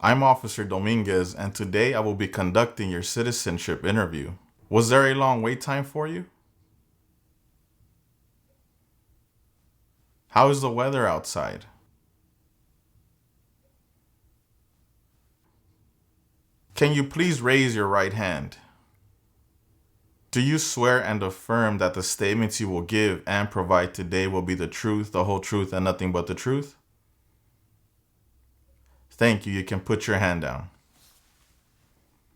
I'm Officer Dominguez, and today I will be conducting your citizenship interview. Was there a long wait time for you? How is the weather outside? Can you please raise your right hand? Do you swear and affirm that the statements you will give and provide today will be the truth, the whole truth, and nothing but the truth? Thank you. You can put your hand down.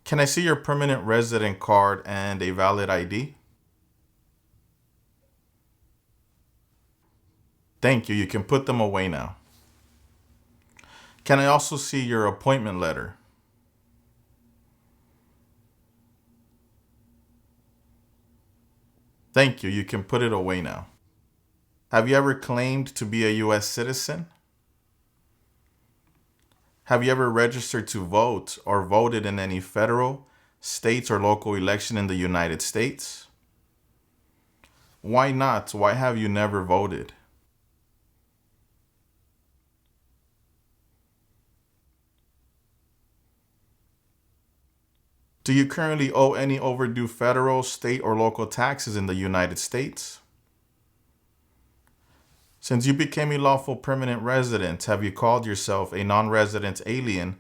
Can I see your permanent resident card and a valid ID? Thank you. You can put them away now. Can I also see your appointment letter? Thank you. You can put it away now. Have you ever claimed to be a U.S. citizen? Have you ever registered to vote or voted in any federal, state, or local election in the United States? Why not? Why have you never voted? Do you currently owe any overdue federal, state, or local taxes in the United States? Since you became a lawful permanent resident, have you called yourself a non-resident alien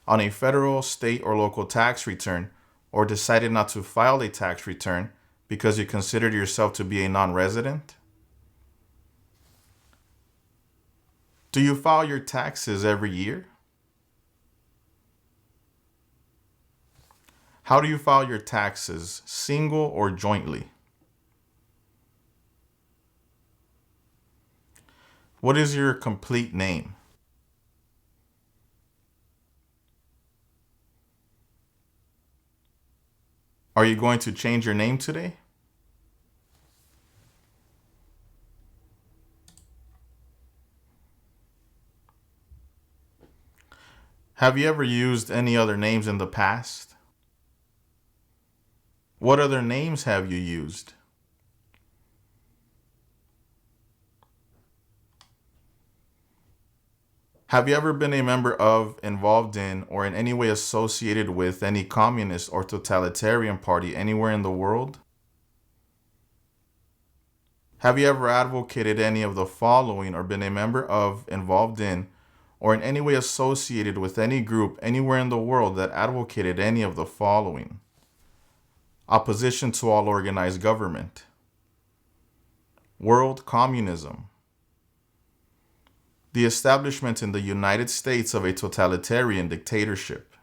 on a federal, state, or local tax return, or decided not to file a tax return because you considered yourself to be a non-resident? Do you file your taxes every year? How do you file your taxes, single or jointly? What is your complete name? Are you going to change your name today? Have you ever used any other names in the past? What other names have you used? Have you ever been a member of, involved in, or in any way associated with any communist or totalitarian party anywhere in the world? Have you ever advocated any of the following or been a member of, involved in, or in any way associated with any group anywhere in the world that advocated any of the following? Opposition to all organized government. World communism. The establishment in the United States of a totalitarian dictatorship.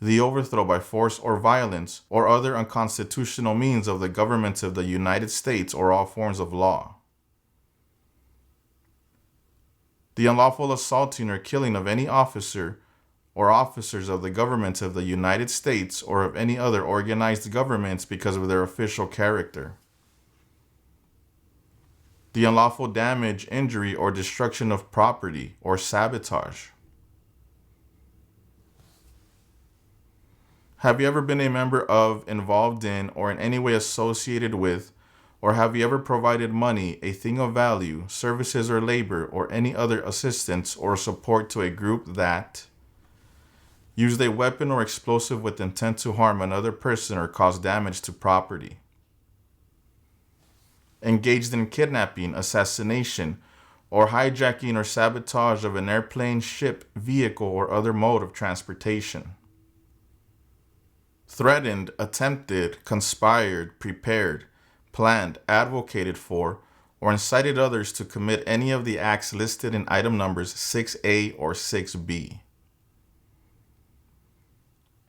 The overthrow by force or violence or other unconstitutional means of the government of the United States or all forms of law. The unlawful assaulting or killing of any officer or officers of the government of the United States or of any other organized governments because of their official character. The unlawful damage, injury, or destruction of property or sabotage. Have you ever been a member of, involved in, or in any way associated with, or have you ever provided money, a thing of value, services or labor, or any other assistance or support to a group that used a weapon or explosive with intent to harm another person or cause damage to property? Engaged in kidnapping, assassination, or hijacking or sabotage of an airplane, ship, vehicle, or other mode of transportation? Threatened, attempted, conspired, prepared, planned, advocated for, or incited others to commit any of the acts listed in item numbers 6A or 6B.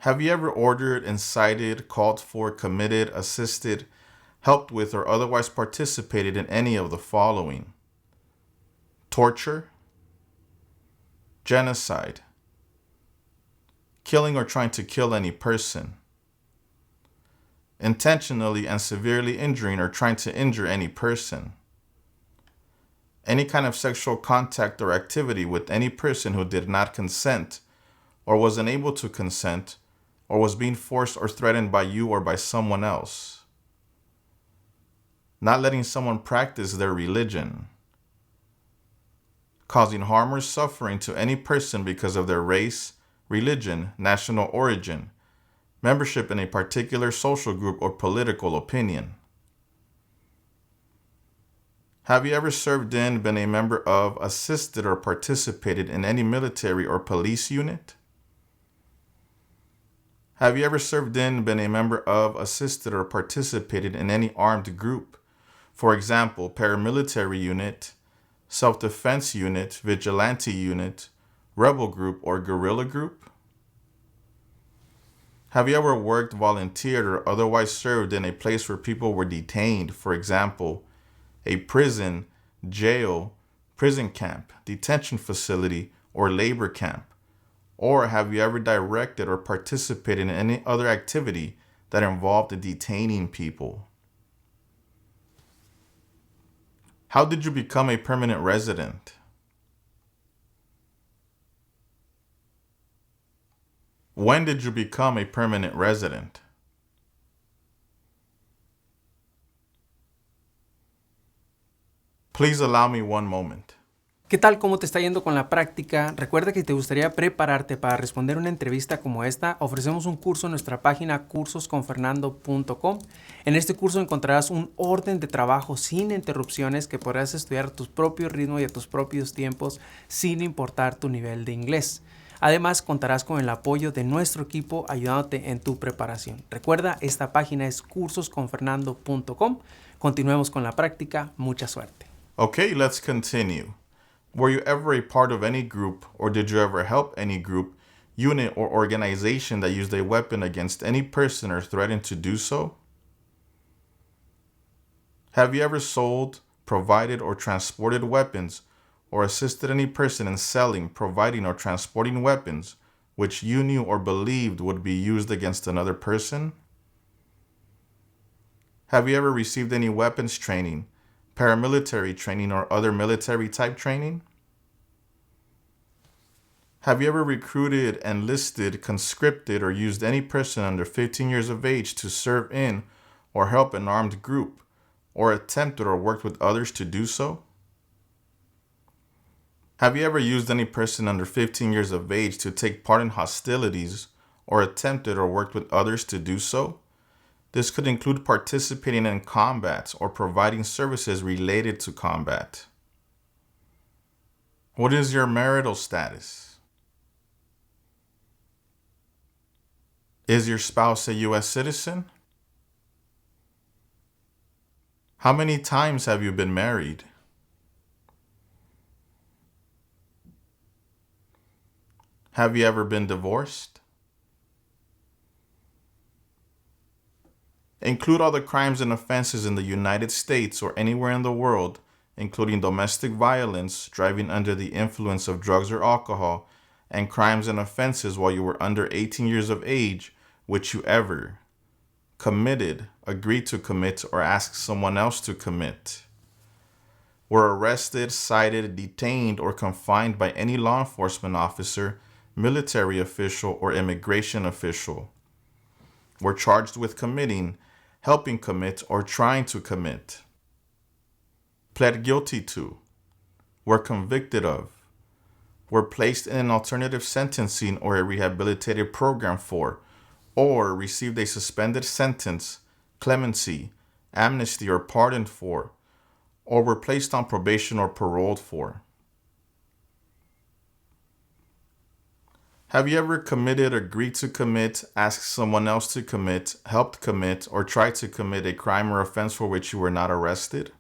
Have you ever ordered, incited, called for, committed, assisted, helped with, or otherwise participated in any of the following? Torture, genocide, killing or trying to kill any person, intentionally and severely injuring or trying to injure any person, any kind of sexual contact or activity with any person who did not consent or was unable to consent or was being forced or threatened by you or by someone else, not letting someone practice their religion, causing harm or suffering to any person because of their race, religion, national origin, membership in a particular social group, or political opinion. Have you ever served in, been a member of, assisted, or participated in any military or police unit? Have you ever served in, been a member of, assisted, or participated in any armed group? For example, paramilitary unit, self-defense unit, vigilante unit, rebel group, or guerrilla group? Have you ever worked, volunteered, or otherwise served in a place where people were detained? For example, a prison, jail, prison camp, detention facility, or labor camp? Or have you ever directed or participated in any other activity that involved detaining people? How did you become a permanent resident? When did you become a permanent resident? Please allow me one moment. ¿Qué tal? ¿Cómo te está yendo con la práctica? Recuerda que si te gustaría prepararte para responder una entrevista como esta, ofrecemos un curso en nuestra página cursosconfernando.com. En este curso encontrarás un orden de trabajo sin interrupciones que podrás estudiar a tu propio ritmo y a tus propios tiempos sin importar tu nivel de inglés. Además, contarás con el apoyo de nuestro equipo ayudándote en tu preparación. Recuerda, esta página es cursosconfernando.com. Continuemos con la práctica. Mucha suerte. Okay, let's continue. Were you ever a part of any group, or did you ever help any group, unit, or organization that used a weapon against any person or threatened to do so? Have you ever sold, provided, or transported weapons, or assisted any person in selling, providing, or transporting weapons which you knew or believed would be used against another person? Have you ever received any weapons training, paramilitary training, or other military type training? Have you ever recruited, enlisted, conscripted, or used any person under 15 years of age to serve in or help an armed group, or attempted or worked with others to do so? Have you ever used any person under 15 years of age to take part in hostilities, or attempted or worked with others to do so? This could include participating in combat or providing services related to combat. What is your marital status? Is your spouse a U.S. citizen? How many times have you been married? Have you ever been divorced? Include all the crimes and offenses in the United States or anywhere in the world, including domestic violence, driving under the influence of drugs or alcohol, and crimes and offenses while you were under 18 years of age, which you ever committed, agreed to commit, or asked someone else to commit. Were arrested, cited, detained, or confined by any law enforcement officer, military official, or immigration official. Were charged with committing, helping commit, or trying to commit. Pled guilty to. Were convicted of. Were placed in an alternative sentencing or a rehabilitative program for, or received a suspended sentence, clemency, amnesty, or pardon for, or were placed on probation or paroled for. Have you ever committed, agreed to commit, asked someone else to commit, helped commit, or tried to commit a crime or offense for which you were not arrested?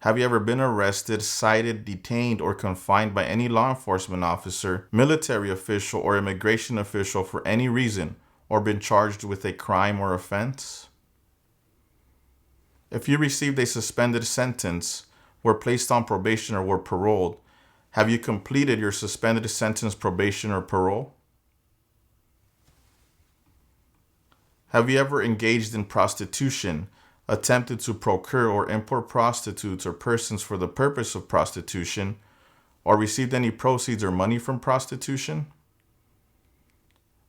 Have you ever been arrested, cited, detained, or confined by any law enforcement officer, military official, or immigration official for any reason, or been charged with a crime or offense? If you received a suspended sentence, were placed on probation, or were paroled, have you completed your suspended sentence, probation, or parole? Have you ever engaged in prostitution, attempted to procure or import prostitutes or persons for the purpose of prostitution, or received any proceeds or money from prostitution?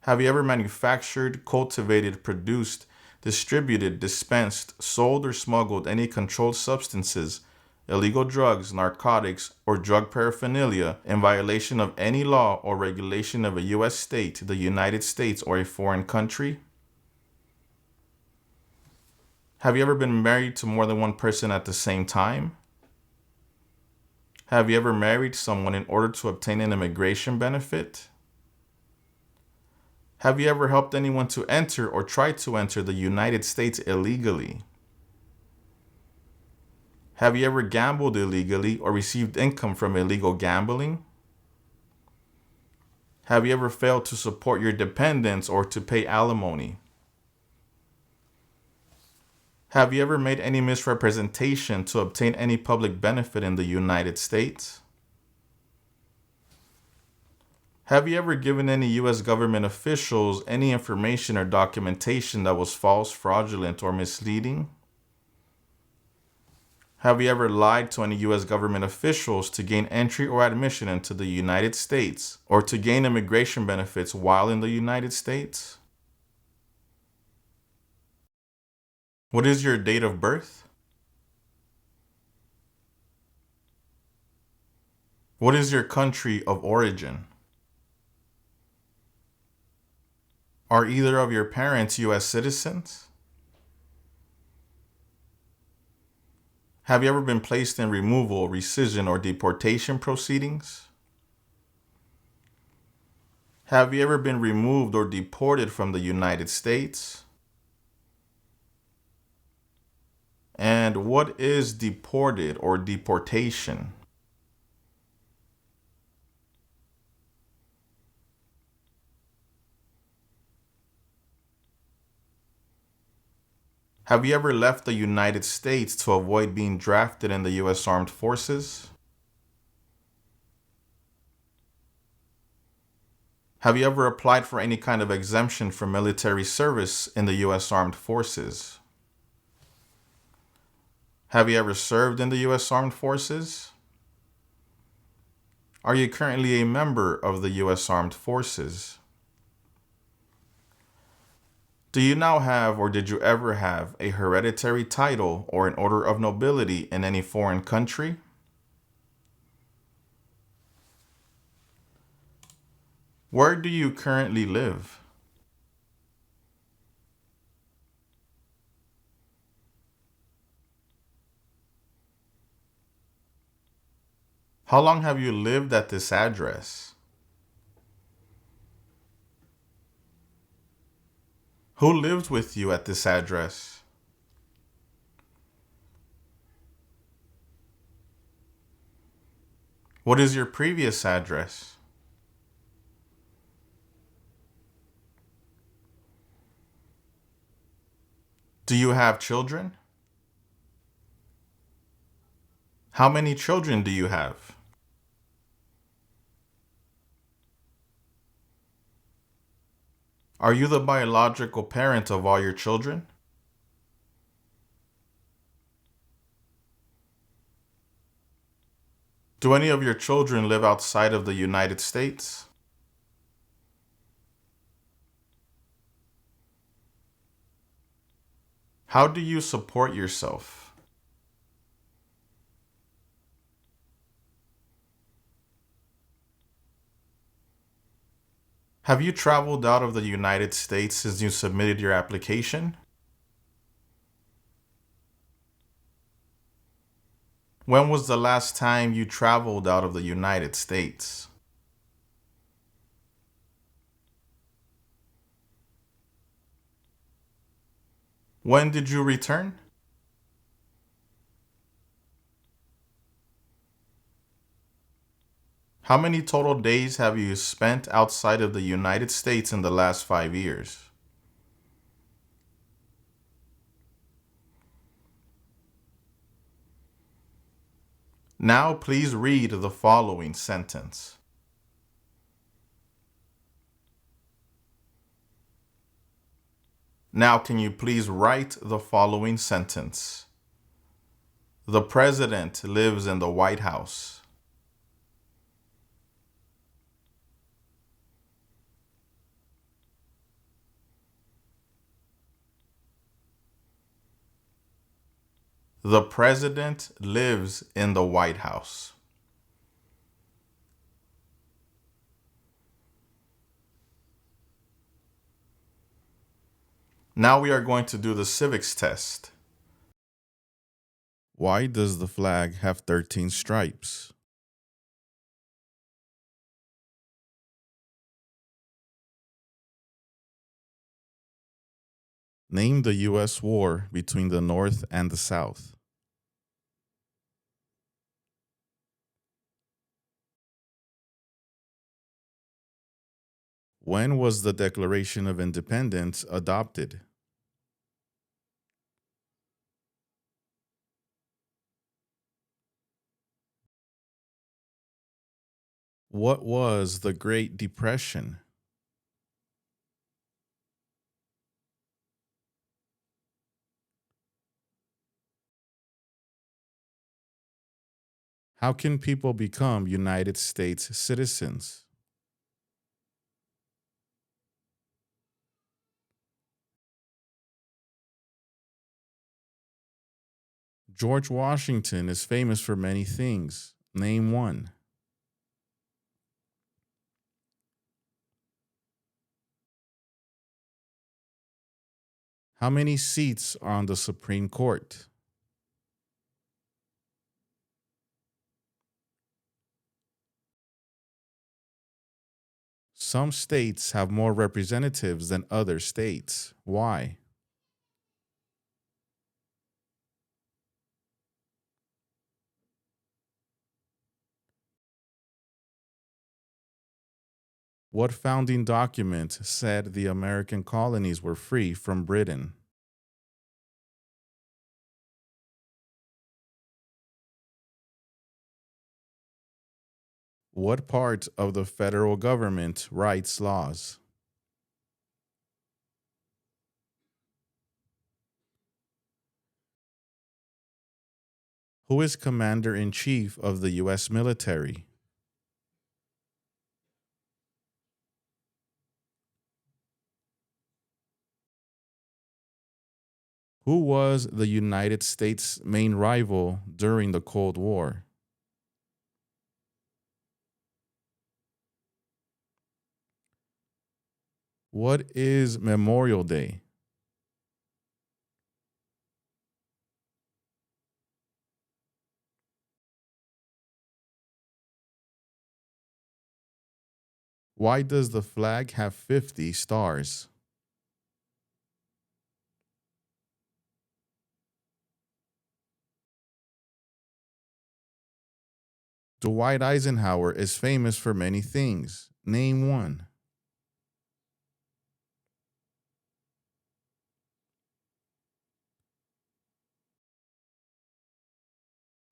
Have you ever manufactured, cultivated, produced, distributed, dispensed, sold, or smuggled any controlled substances, illegal drugs, narcotics, or drug paraphernalia in violation of any law or regulation of a U.S. state, the United States, or a foreign country? Have you ever been married to more than one person at the same time? Have you ever married someone in order to obtain an immigration benefit? Have you ever helped anyone to enter or try to enter the United States illegally? Have you ever gambled illegally or received income from illegal gambling? Have you ever failed to support your dependents or to pay alimony? Have you ever made any misrepresentation to obtain any public benefit in the United States? Have you ever given any U.S. government officials any information or documentation that was false, fraudulent, or misleading? Have you ever lied to any U.S. government officials to gain entry or admission into the United States or to gain immigration benefits while in the United States? What is your date of birth? What is your country of origin? Are either of your parents U.S. citizens? Have you ever been placed in removal, rescission, or deportation proceedings? Have you ever been removed or deported from the United States? And what is deported or deportation? Have you ever left the United States to avoid being drafted in the U.S. Armed Forces? Have you ever applied for any kind of exemption from military service in the U.S. Armed Forces? Have you ever served in the U.S. Armed Forces? Are you currently a member of the U.S. Armed Forces? Do you now have, or did you ever have, a hereditary title or an order of nobility in any foreign country? Where do you currently live? How long have you lived at this address? Who lives with you at this address? What is your previous address? Do you have children? How many children do you have? Are you the biological parent of all your children? Do any of your children live outside of the United States? How do you support yourself? Have you traveled out of the United States since you submitted your application? When was the last time you traveled out of the United States? When did you return? How many total days have you spent outside of the United States in the last 5 years? Now please read the following sentence. Now can you please write the following sentence? The president lives in the White House. The president lives in the White House. Now we are going to do the civics test. Why does the flag have 13 stripes? Name the U.S. war between the North and the South. When was the Declaration of Independence adopted? What was the Great Depression? How can people become United States citizens? George Washington is famous for many things. Name one. How many seats are on the Supreme Court? Some states have more representatives than other states. Why? What founding document said the American colonies were free from Britain? What part of the federal government writes laws? Who is Commander in Chief of the U.S. military? Who was the United States' main rival during the Cold War? What is Memorial Day? Why does the flag have 50 stars? Dwight Eisenhower is famous for many things. Name one.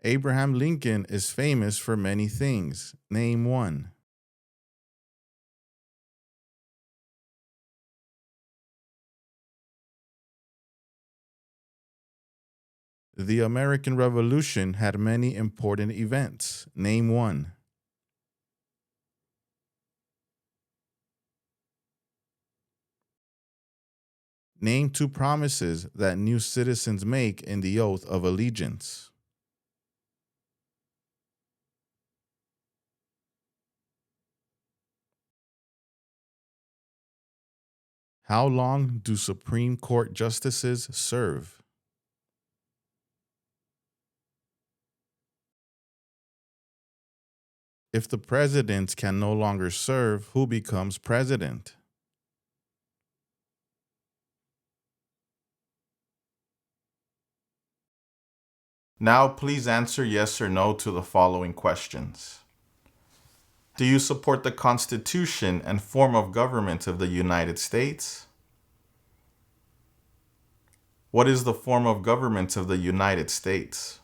Abraham Lincoln is famous for many things. Name one. The American Revolution had many important events. Name one. Name two promises that new citizens make in the oath of allegiance. How long do Supreme Court justices serve? If the president can no longer serve, who becomes president? Now, please answer yes or no to the following questions. Do you support the Constitution and form of government of the United States? What is the form of government of the United States?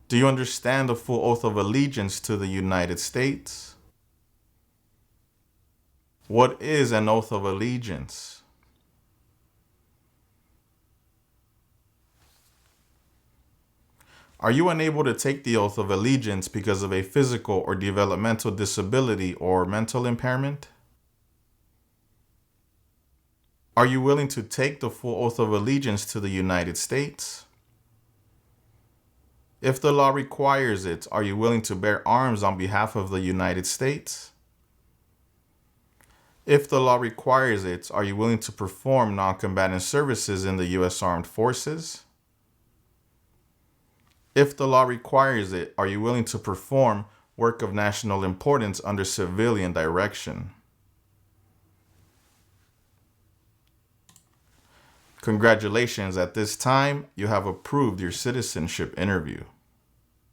Do you understand the full oath of allegiance to the United States? What is an oath of allegiance? Are you unable to take the oath of allegiance because of a physical or developmental disability or mental impairment? Are you willing to take the full oath of allegiance to the United States? If the law requires it, are you willing to bear arms on behalf of the United States? If the law requires it, are you willing to perform non-combatant services in the U.S. Armed Forces? If the law requires it, are you willing to perform work of national importance under civilian direction? Congratulations, at this time, you have approved your citizenship interview.